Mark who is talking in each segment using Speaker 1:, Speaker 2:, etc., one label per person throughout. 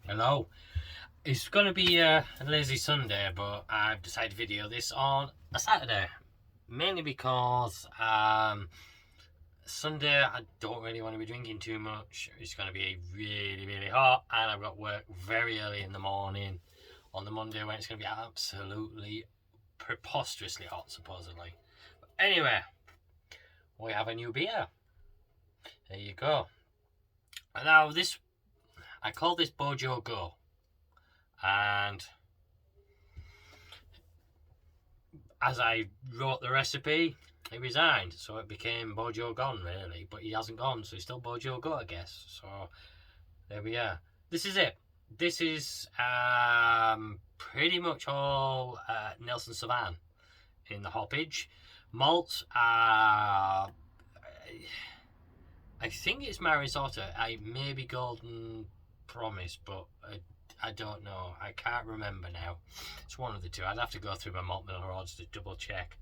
Speaker 1: Hello. It's going to be a lazy Sunday, but I've decided to video this on a Saturday. Mainly because Sunday I don't really want to be drinking too much. It's going to be really, really hot, and I've got work very early in the morning on the Monday when it's going to be absolutely preposterously hot, supposedly. But anyway, we have a new beer. There you go. And now I call this BoJoGo. And as I wrote the recipe, he resigned, so it became Bojo gone, really. But he hasn't gone, so he's still Bojo go, I guess. So there we are. This is it. This is pretty much all Nelson Sauvin in the hoppage. Malt, I think it's Marisotto. I may be Golden Promise, but I don't know. I can't remember now. It's one of the two. I'd have to go through my malt mill rods to double check.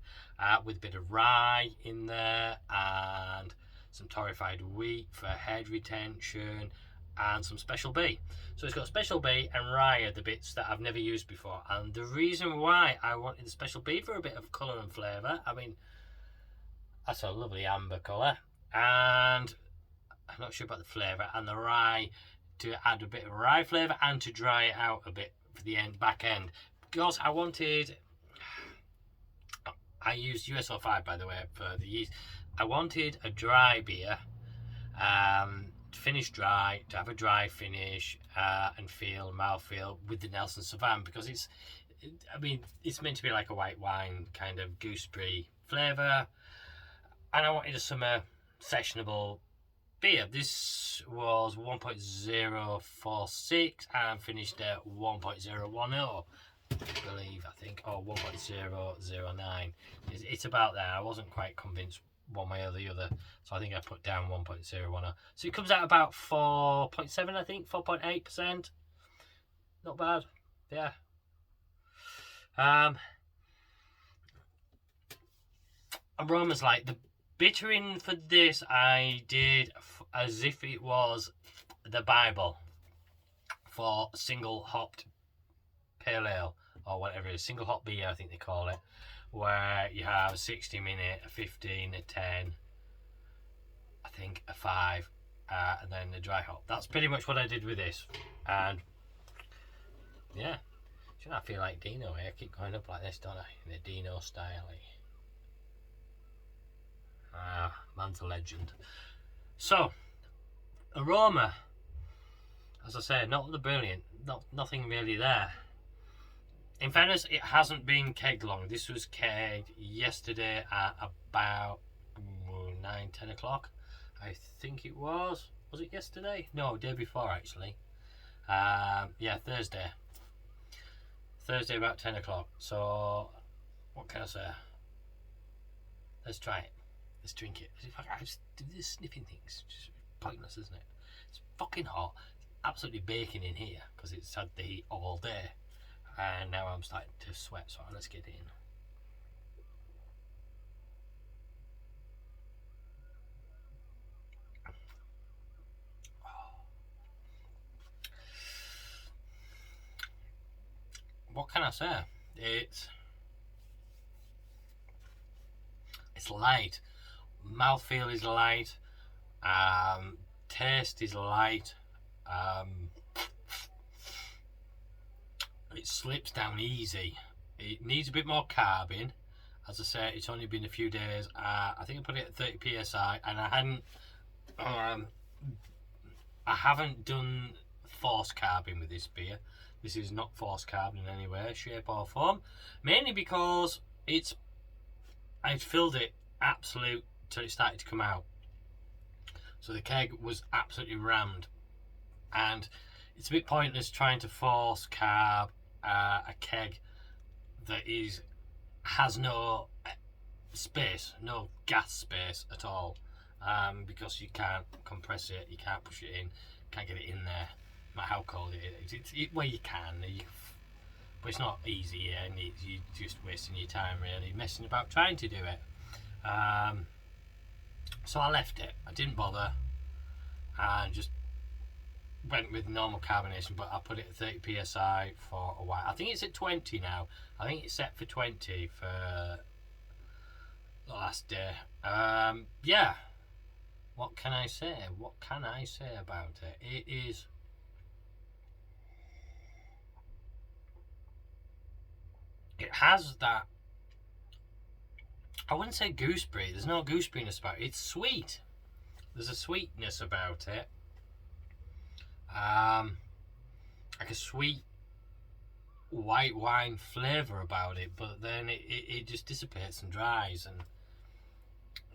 Speaker 1: With a bit of rye in there and some torrefied wheat for head retention and some special B. So it's got special B and rye are the bits that I've never used before. And the reason why I wanted the special B for a bit of colour and flavour, I mean, that's a lovely amber colour. And I'm not sure about the flavour, and the rye to add a bit of rye flavour and to dry it out a bit for the back end, because I used USO5 by the way for the yeast. I wanted a dry beer, finish dry, to have a dry finish and mouthfeel with the Nelson Sauvin, because it's meant to be like a white wine kind of gooseberry flavour, and I wanted a summer sessionable beer. This was 1.046 and finished at 1.010, I think, or 1.009. It's about there. I wasn't quite convinced one way or the other, so I think I put down 1.010. So it comes out about 4.7, I think, 4.8%. Not bad. Yeah. Aroma's like the bittering for this I did as if it was the Bible for single hopped pale ale, or whatever it is, single hop beer I think they call it, where you have a 60 minute, a 15, a 10, I think a 5, and then the dry hop. That's pretty much what I did with this. And yeah, I feel like Dino here. I keep going up like this, don't I, in the Dino style. Man's a legend. So, aroma, as I say, not the brilliant, nothing really there. In fairness, it hasn't been kegged long. This was kegged yesterday at about 9-10 o'clock, I think it was. Was it yesterday? No, day before actually. Yeah, Thursday about 10 o'clock. So what can I say? Let's try it. Let's drink it. I just do this sniffing thing. It's just pointless, isn't it? It's fucking hot. It's absolutely baking in here because it's had the heat all day, and now I'm starting to sweat. So let's get in. What can I say? It's light. Mouthfeel is light. Taste is light. It slips down easy. It needs a bit more carb in. As I say, it's only been a few days. I think I put it at 30 psi, and I haven't done forced carbing with this beer. This is not forced carbon in any way, shape or form. Mainly because I'd filled it absolute till it started to come out. So the keg was absolutely rammed, and it's a bit pointless trying to force carb a keg that has no space, no gas space at all, because you can't compress it, you can't push it in, can't get it in there, no matter how cold it is. Well, you can, but it's not easy, and you're just wasting your time really messing about trying to do it. So I left it. I didn't bother, and just went with normal carbonation, but I put it at 30 psi for a while. I think it's at 20 now. I think it's set for 20 for the last day. Yeah. What can I say? What can I say about it? It is... It has that... I wouldn't say gooseberry. There's no gooseberryness about it. It's sweet. There's a sweetness about it. Like a sweet white wine flavour about it, but then it just dissipates and dries, and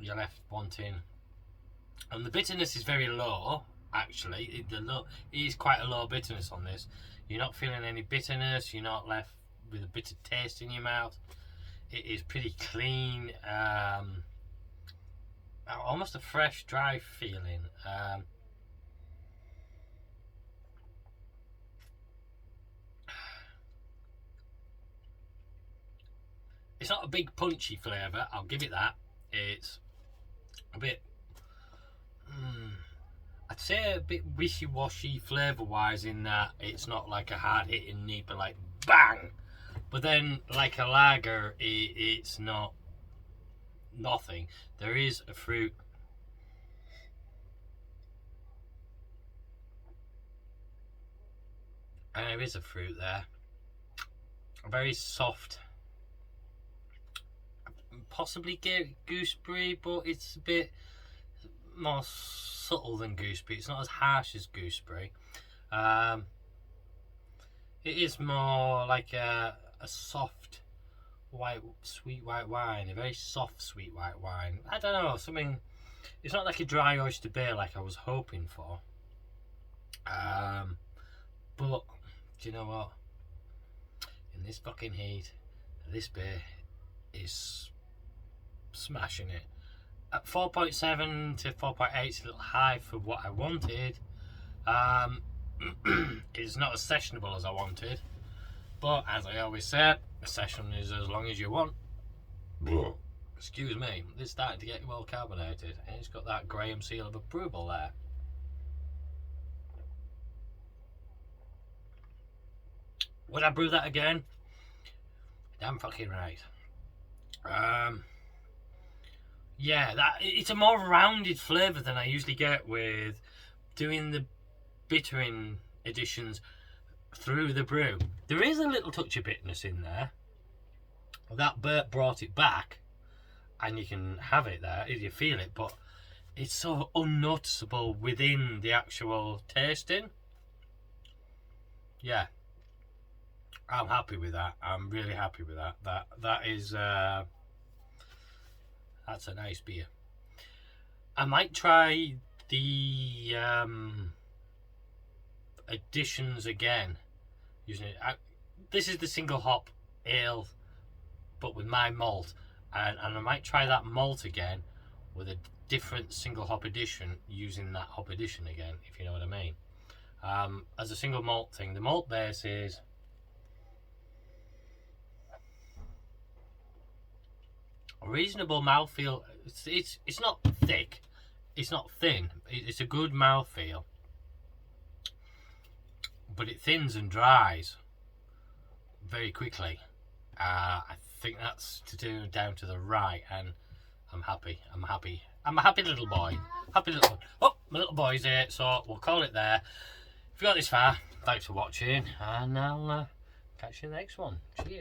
Speaker 1: you're left wanting. And the bitterness is very low, actually. It is quite a low bitterness on this. You're not feeling any bitterness, you're not left with a bitter taste in your mouth. It is pretty clean, almost a fresh, dry feeling. It's not a big punchy flavour, I'll give it that. It's a bit, I'd say a bit wishy-washy flavour-wise, in that it's not like a hard-hitting nipper like bang. But then, like a lager, it's not nothing. There is a fruit. And there is a fruit there. A very soft, possibly gooseberry, but it's a bit more subtle than gooseberry. It's not as harsh as gooseberry. It is more like a soft sweet white wine, a very soft sweet white wine. I don't know, something. It's not like a dry oyster beer like I was hoping for. But do you know what? In this fucking heat, this beer is smashing it. At 4.7 to 4.8, it's a little high for what I wanted. It's not as sessionable as I wanted, but as I always say, a session is as long as you want. Excuse me, it's starting to get well carbonated, and it's got that Graham seal of approval there. Would I brew that again? Damn fucking right. Yeah, it's a more rounded flavour than I usually get with doing the bittering additions through the brew. There is a little touch of bitterness in there. That burp brought it back, and you can have it there if you feel it, but it's so unnoticeable within the actual tasting. Yeah, I'm happy with that. I'm really happy with that. That is that's a nice beer. I might try the additions again using it. This is the single hop ale, but with my malt, and I might try that malt again with a different single hop addition, using that hop addition again, if you know what I mean. As a single malt thing, the malt base is a reasonable mouthfeel. It's not thick, it's not thin, it's a good mouthfeel, but it thins and dries very quickly. I think that's down to the rye, and I'm happy. I'm a happy little boy. Oh, my little boy's here, so we'll call it there. If you got this far, thanks for watching, and I'll catch you in the next one. Cheers.